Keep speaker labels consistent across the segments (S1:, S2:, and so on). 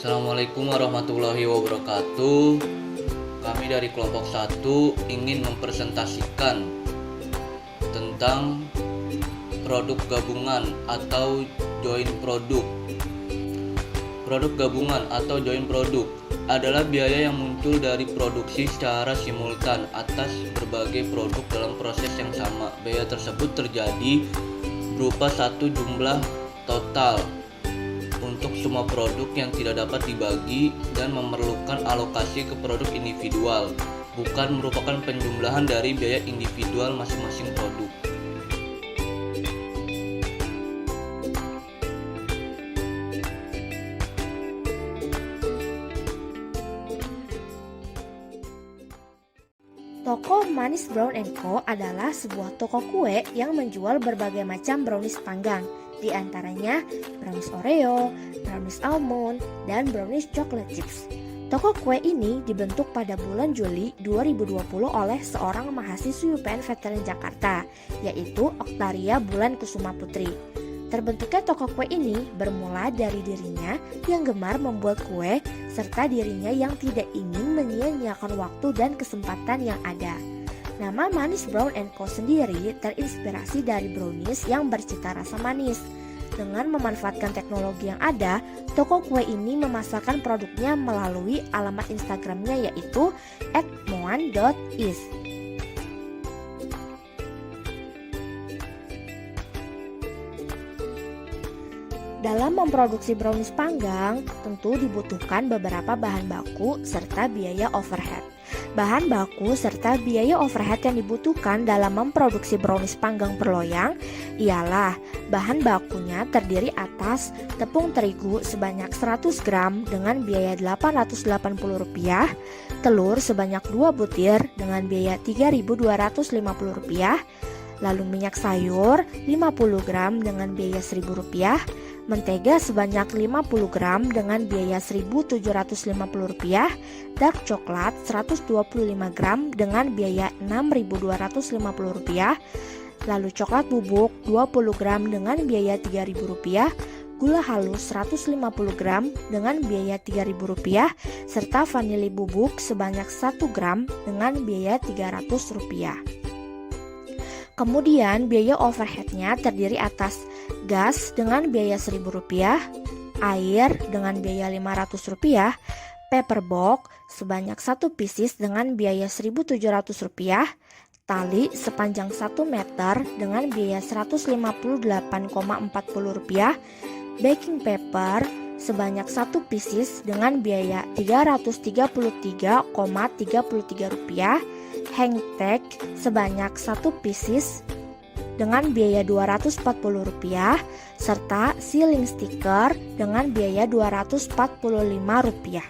S1: Assalamualaikum warahmatullahi wabarakatuh. Kami dari kelompok 1 ingin mempresentasikan tentang produk gabungan atau joint produk. Produk gabungan atau joint produk adalah biaya yang muncul dari produksi secara simultan atas berbagai produk dalam proses yang sama. Biaya tersebut terjadi berupa satu jumlah total untuk semua produk yang tidak dapat dibagi dan memerlukan alokasi ke produk individual, bukan merupakan penjumlahan dari biaya individual masing-masing produk.
S2: Toko Manis Brown & Co adalah sebuah toko kue yang menjual berbagai macam brownies panggang, di antaranya brownies Oreo, brownies almond, dan brownies chocolate chips. Toko kue ini dibentuk pada bulan Juli 2020 oleh seorang mahasiswi UPN Veteran Jakarta, yaitu Oktaria Bulan Kusuma Putri. Terbentuknya toko kue ini bermula dari dirinya yang gemar membuat kue serta dirinya yang tidak ingin menyia-nyiakan waktu dan kesempatan yang ada. Nama Manis Brown & Co sendiri terinspirasi dari brownies yang bercita rasa manis. Dengan memanfaatkan teknologi yang ada, toko kue ini memasarkan produknya melalui alamat Instagramnya yaitu @moan.is. Dalam memproduksi brownies panggang, tentu dibutuhkan beberapa bahan baku serta biaya overhead. Bahan baku serta biaya overhead yang dibutuhkan dalam memproduksi brownies panggang per loyang ialah bahan bakunya terdiri atas tepung terigu sebanyak 100 gram dengan biaya Rp880, telur sebanyak 2 butir dengan biaya Rp3.250, lalu minyak sayur 50 gram dengan biaya Rp1.000, mentega sebanyak 50 gram dengan biaya Rp1.750, dark coklat 125 gram dengan biaya Rp6.250, lalu coklat bubuk 20 gram dengan biaya Rp3.000, gula halus 150 gram dengan biaya Rp3.000, serta vanili bubuk sebanyak 1 gram dengan biaya Rp300. Kemudian biaya overheadnya terdiri atas gas dengan biaya Rp1.000, air dengan biaya Rp500, paper box sebanyak 1 pieces dengan biaya Rp1.700, tali sepanjang 1 meter dengan biaya Rp158,40, baking paper sebanyak 1 pieces dengan biaya Rp333,33, hang tag sebanyak 1 pieces dengan biaya Rp240, serta sealing sticker dengan biaya Rp245.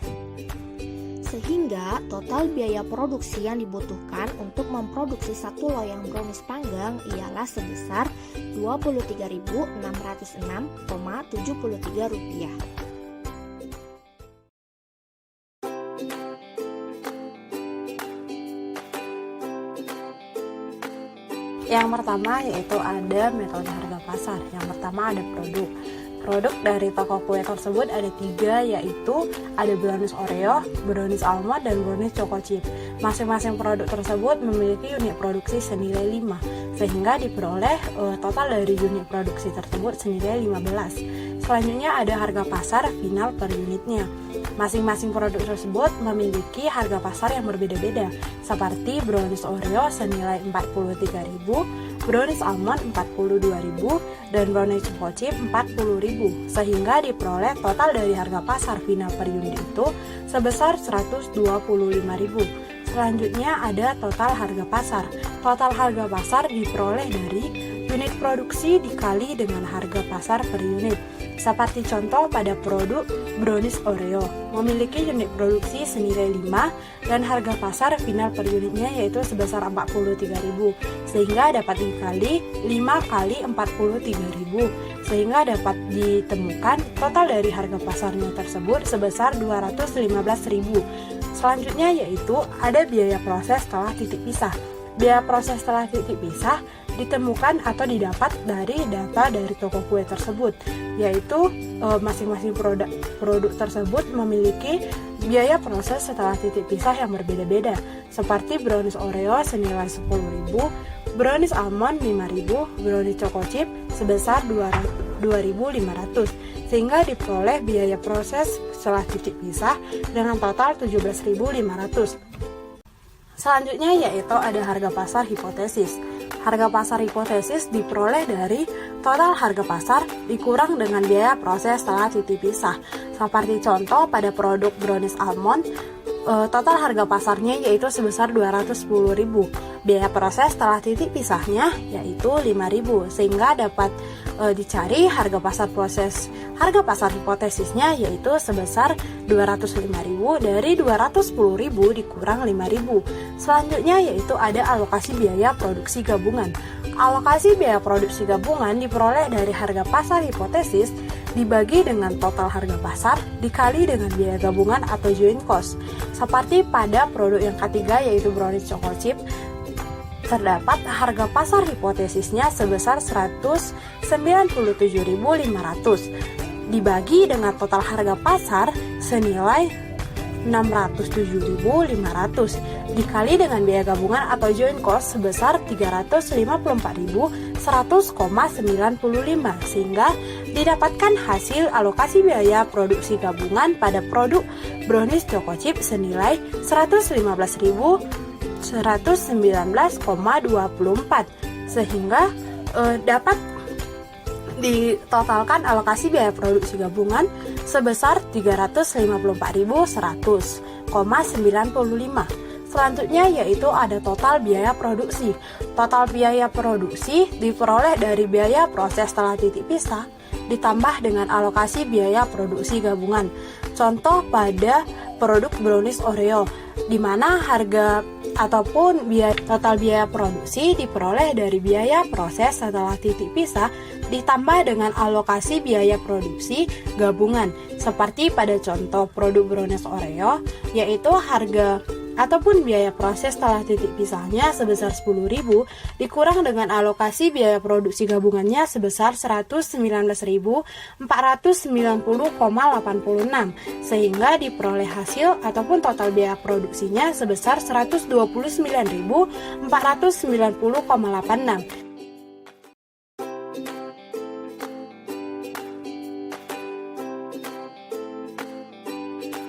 S2: Sehingga total biaya produksi yang dibutuhkan untuk memproduksi satu loyang brownies panggang ialah sebesar Rp23.606,73.
S3: Yang pertama yaitu ada metode harga pasar. Yang pertama ada produk. Produk dari toko kue tersebut ada 3, yaitu ada brownies Oreo, brownies almond, dan brownies choco chip. Masing-masing produk tersebut memiliki unit produksi senilai 5, sehingga diperoleh total dari unit produksi tersebut senilai 15. Selanjutnya ada harga pasar final per unitnya. Masing-masing produk tersebut memiliki harga pasar yang berbeda-beda, seperti brownies Oreo senilai Rp43.000, brownies almond Rp42.000, dan brownies choco chip Rp40.000, sehingga diperoleh total dari harga pasar final per unit itu sebesar Rp125.000. Selanjutnya ada total harga pasar. Total harga pasar diperoleh dari unit produksi dikali dengan harga pasar per unit. Seperti contoh pada produk brownies Oreo, memiliki unit produksi senilai 5 dan harga pasar final per unitnya yaitu sebesar Rp43.000, sehingga dapat dikali 5 kali Rp43.000, sehingga dapat ditemukan total dari harga pasarnya tersebut sebesar Rp215.000. Selanjutnya yaitu ada biaya proses setelah titik pisah. Biaya proses setelah titik pisah ditemukan atau didapat dari data dari toko kue tersebut, yaitu masing-masing produk tersebut memiliki biaya proses setelah titik pisah yang berbeda-beda, seperti brownies Oreo senilai 10.000, brownies almond 5.000, brownies choco chip sebesar 2.500, sehingga diperoleh biaya proses setelah titik pisah dengan total 17.500. Selanjutnya yaitu ada harga pasar hipotesis. Harga pasar hipotesis diperoleh dari total harga pasar dikurang dengan biaya proses setelah titik pisah. Seperti contoh pada produk brownies almond, total harga pasarnya yaitu sebesar 210.000. Biaya proses setelah titik pisahnya yaitu 5.000, sehingga dapat dicari harga pasar hipotesisnya yaitu sebesar 205.000 dari 210.000 dikurang 5.000. Selanjutnya yaitu ada alokasi biaya produksi gabungan. Alokasi biaya produksi gabungan diperoleh dari harga pasar hipotesis dibagi dengan total harga pasar dikali dengan biaya gabungan atau joint cost. Seperti pada produk yang ketiga yaitu brownies choco chip, terdapat harga pasar hipotesisnya sebesar 197.500 dibagi dengan total harga pasar senilai 607.500 dikali dengan biaya gabungan atau joint cost sebesar 354.100,95, sehingga didapatkan hasil alokasi biaya produksi gabungan pada produk brownies choco chip senilai 115.119,24, sehingga dapat ditotalkan alokasi biaya produksi gabungan sebesar 354.100,95. Selanjutnya yaitu ada total biaya produksi. Total biaya produksi diperoleh dari biaya proses setelah titik pisah ditambah dengan alokasi biaya produksi gabungan. Contoh pada produk brownies Oreo, di mana harga ataupun total biaya produksi diperoleh dari biaya proses setelah titik pisah ditambah dengan alokasi biaya produksi gabungan. Seperti pada contoh produk brownies Oreo, yaitu harga ataupun biaya proses setelah titik pisahnya sebesar 10.000 dikurang dengan alokasi biaya produksi gabungannya sebesar 119.490,86, sehingga diperoleh hasil ataupun total biaya produksinya sebesar 129.490,86.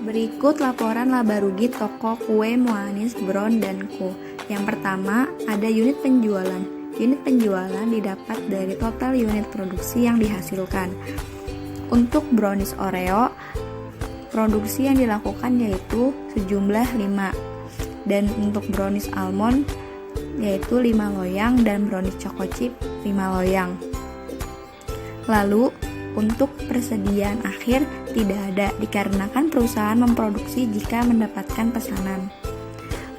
S4: Berikut laporan laba rugi toko kue Moanis Brown dan Co. Yang pertama, ada unit penjualan. Unit penjualan didapat dari total unit produksi yang dihasilkan. Untuk brownies Oreo, produksi yang dilakukan yaitu sejumlah 5. Dan untuk brownies almond yaitu 5 loyang dan brownies choco chip 5 loyang. Lalu untuk persediaan akhir tidak ada dikarenakan perusahaan memproduksi jika mendapatkan pesanan.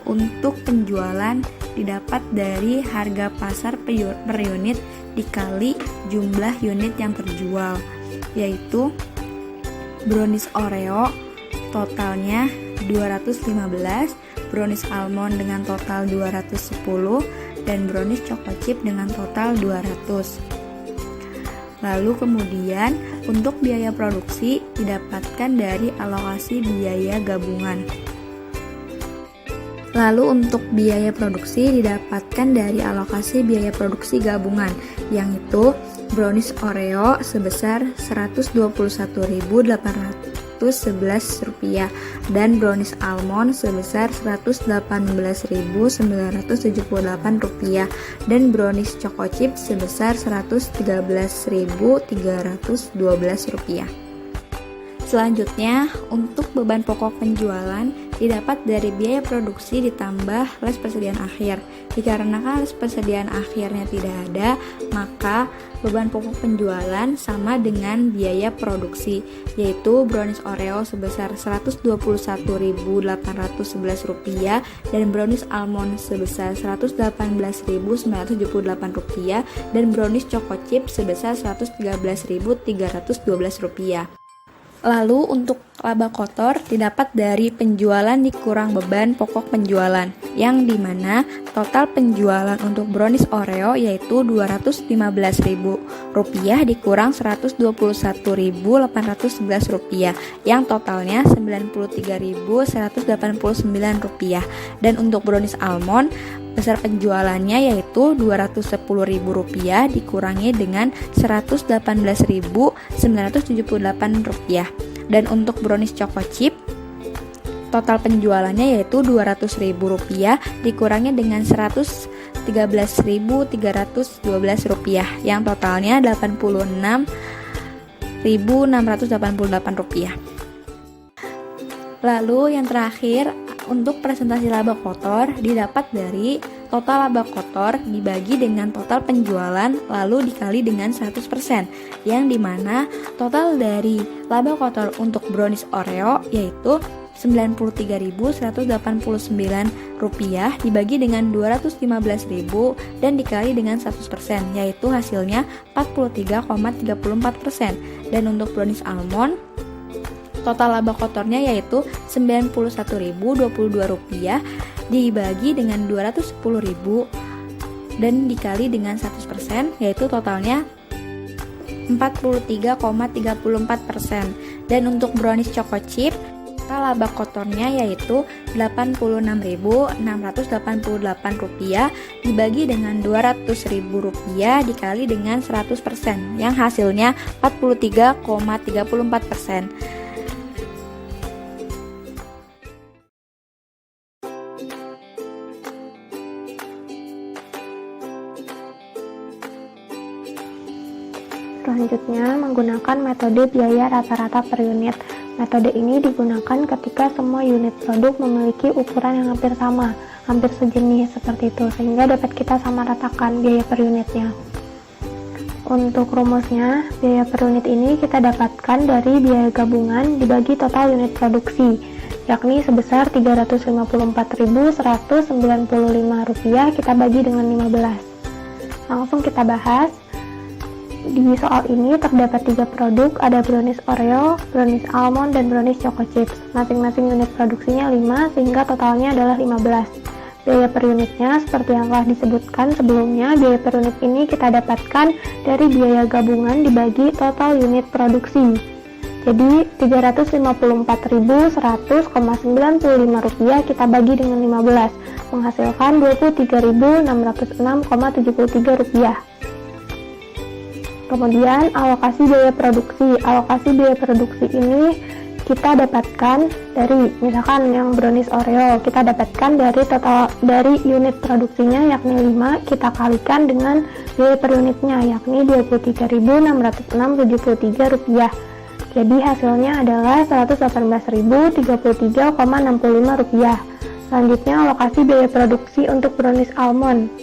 S4: Untuk penjualan didapat dari harga pasar per unit dikali jumlah unit yang terjual, yaitu brownies Oreo totalnya 215, brownies almond dengan total 210, dan brownies choco chip dengan total 200. Lalu kemudian untuk biaya produksi didapatkan dari alokasi biaya gabungan. Lalu untuk biaya produksi didapatkan dari alokasi biaya produksi gabungan, yang itu brownies Oreo sebesar Rp121.811 dan brownies almond sebesar Rp118.978 dan brownies choco chip sebesar Rp113.312. Selanjutnya, untuk beban pokok penjualan didapat dari biaya produksi ditambah les persediaan akhir. Dikarenakan les persediaan akhirnya tidak ada, maka beban pokok penjualan sama dengan biaya produksi, yaitu brownies Oreo sebesar Rp121.811 dan brownies almond sebesar Rp118.978 dan brownies choco chip sebesar Rp113.312. Lalu untuk laba kotor didapat dari penjualan dikurang beban pokok penjualan, yang dimana total penjualan untuk brownies Oreo yaitu Rp215.000 dikurang Rp121.811, yang totalnya Rp93.189. Dan untuk brownies almond besar penjualannya yaitu Rp210.000 dikurangi dengan Rp118.978. Dan untuk brownies choco chip total penjualannya yaitu Rp200.000 dikurangi dengan Rp113.312, yang totalnya Rp86.688. Lalu yang terakhir, untuk presentasi laba kotor didapat dari total laba kotor dibagi dengan total penjualan lalu dikali dengan 100%, yang dimana total dari laba kotor untuk brownies Oreo yaitu Rp93.189 dibagi dengan Rp215.000 dan dikali dengan 100%, yaitu hasilnya 43,34%. Dan untuk brownies almond total laba kotornya yaitu Rp91.022 dibagi dengan Rp210.000 dan dikali dengan 100%, yaitu totalnya 43,34%. Dan untuk brownies choco chip total laba kotornya yaitu Rp86.688 dibagi dengan Rp200.000 dikali dengan 100%, yang hasilnya 43,34%.
S5: Selanjutnya, menggunakan metode biaya rata-rata per unit. Metode ini digunakan ketika semua unit produk memiliki ukuran yang hampir sama, hampir sejenis seperti itu, sehingga dapat kita samaratakan biaya per unitnya. Untuk rumusnya, biaya per unit ini kita dapatkan dari biaya gabungan dibagi total unit produksi, yakni sebesar Rp354.195 kita bagi dengan 15. Langsung kita bahas. Di soal ini terdapat 3 produk, ada brownies Oreo, brownies almond, dan brownies choco chips. Masing-masing unit produksinya 5, sehingga totalnya adalah 15. Biaya per unitnya seperti yang telah disebutkan sebelumnya, biaya per unit ini kita dapatkan dari biaya gabungan dibagi total unit produksi. Jadi Rp354.100,95 kita bagi dengan 15, menghasilkan Rp23.606,73. Kemudian alokasi biaya produksi. Alokasi biaya produksi ini kita dapatkan dari, misalkan yang brownies Oreo, kita dapatkan dari unit produksinya yakni 5, kita kalikan dengan biaya per unitnya yakni Rp23.606,73. Jadi hasilnya adalah Rp118.033,65. Selanjutnya alokasi biaya produksi untuk brownies almond.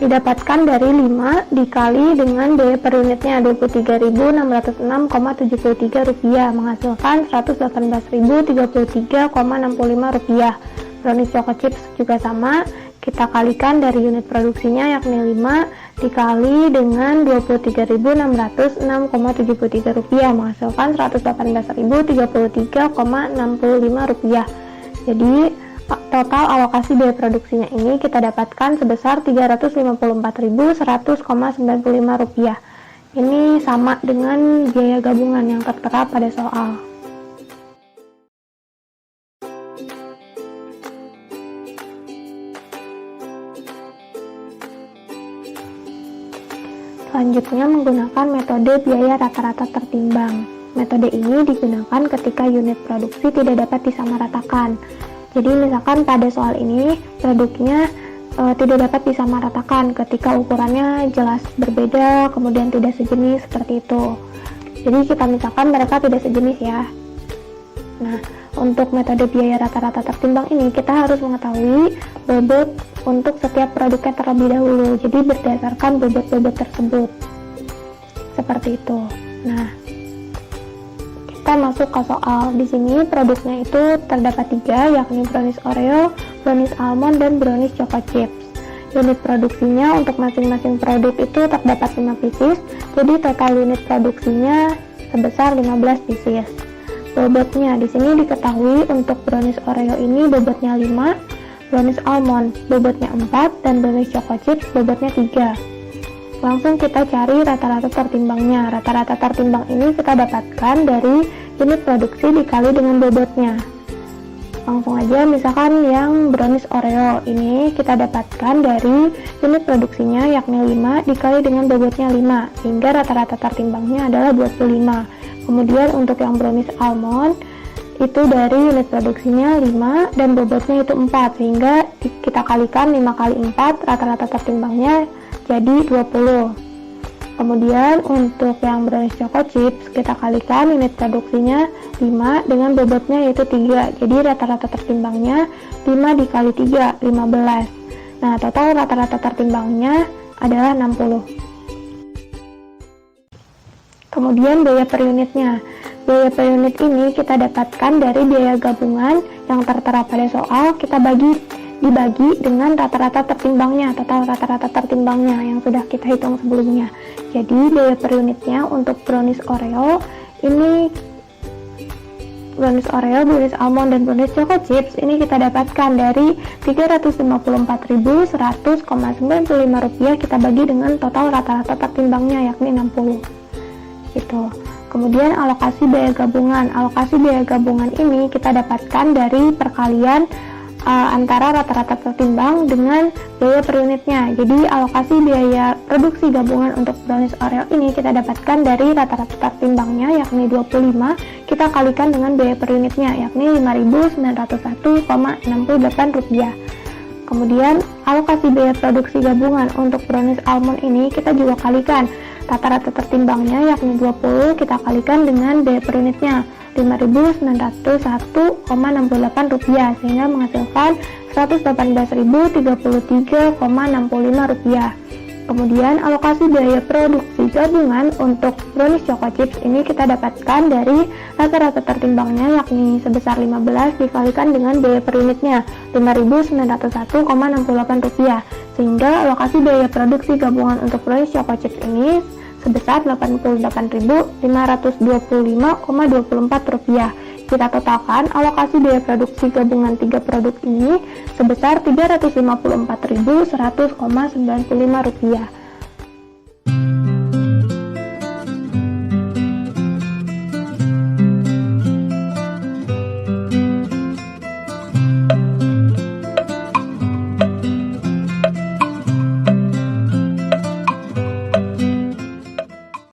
S5: Didapatkan dari 5 dikali dengan biaya per unitnya Rp23.606,73 menghasilkan Rp118.033,65. Brownies choco chips juga sama, kita kalikan dari unit produksinya yakni 5 dikali dengan Rp23.606,73 menghasilkan Rp118.033,65. Jadi total alokasi biaya produksinya ini kita dapatkan sebesar Rp354.100,95. Ini sama dengan biaya gabungan yang tertera pada soal. Selanjutnya menggunakan metode biaya rata-rata tertimbang. Metode ini digunakan ketika unit produksi tidak dapat disamaratakan. Jadi misalkan pada soal ini produknya tidak dapat disamaratakan ketika ukurannya jelas berbeda, kemudian tidak sejenis seperti itu. Jadi kita misalkan mereka tidak sejenis ya. Nah, untuk metode biaya rata-rata tertimbang ini kita harus mengetahui bobot untuk setiap produknya terlebih dahulu. Jadi berdasarkan bobot-bobot tersebut. Seperti itu. Nah, kita masuk ke soal. Di sini produknya itu terdapat 3, yakni brownies Oreo, brownies almond, dan brownies choco chips. Unit produksinya untuk masing-masing produk itu terdapat 5 pieces. Jadi total unit produksinya sebesar 15 pieces. Bobotnya di sini diketahui untuk brownies Oreo ini bobotnya 5, brownies almond bobotnya 4, dan brownies choco chips bobotnya 3. Langsung kita cari rata-rata tertimbangnya. Rata-rata tertimbang ini kita dapatkan dari unit produksi dikali dengan bobotnya. Langsung aja, misalkan yang brownies Oreo ini kita dapatkan dari unit produksinya yakni 5 dikali dengan bobotnya 5, sehingga rata-rata tertimbangnya adalah 25. Kemudian untuk yang brownies almond itu dari unit produksinya 5 dan bobotnya itu 4, sehingga kita kalikan 5 kali 4, rata-rata tertimbangnya jadi 20. Kemudian untuk yang brownies choco chips kita kalikan unit produksinya 5 dengan bobotnya yaitu 3, jadi rata-rata tertimbangnya 5 dikali 3, 15. Nah, total rata-rata tertimbangnya adalah 60. Kemudian biaya per unitnya. Biaya per unit ini kita dapatkan dari biaya gabungan yang tertera pada soal, kita dibagi dengan rata-rata tertimbangnya, total rata-rata tertimbangnya yang sudah kita hitung sebelumnya. Jadi biaya per unitnya untuk brownies Oreo ini, brownies Oreo, brownies almond, dan brownies choco chips ini kita dapatkan dari Rp354.100,95 kita bagi dengan total rata-rata tertimbangnya yakni 60. Gitu. Kemudian alokasi biaya gabungan. Alokasi biaya gabungan ini kita dapatkan dari perkalian antara rata-rata tertimbang dengan biaya per unitnya. Jadi alokasi biaya produksi gabungan untuk brownies Oreo ini kita dapatkan dari rata-rata tertimbangnya yakni 25, kita kalikan dengan biaya per unitnya yakni Rp5.901,68. Kemudian alokasi biaya produksi gabungan untuk brownies almond ini kita juga kalikan rata-rata tertimbangnya yakni 20, kita kalikan dengan biaya per unitnya Rp5.901,68, sehingga menghasilkan Rp118.033,65. Kemudian alokasi biaya produksi gabungan untuk brownies choco chips ini kita dapatkan dari rata-rata tertimbangnya yakni sebesar 15 dikalikan dengan biaya per unitnya Rp5.901,68, sehingga alokasi biaya produksi gabungan untuk brownies choco chips ini sebesar Rp88.525,24. Kita totalkan alokasi biaya produksi gabungan 3 produk ini sebesar Rp354.100,95.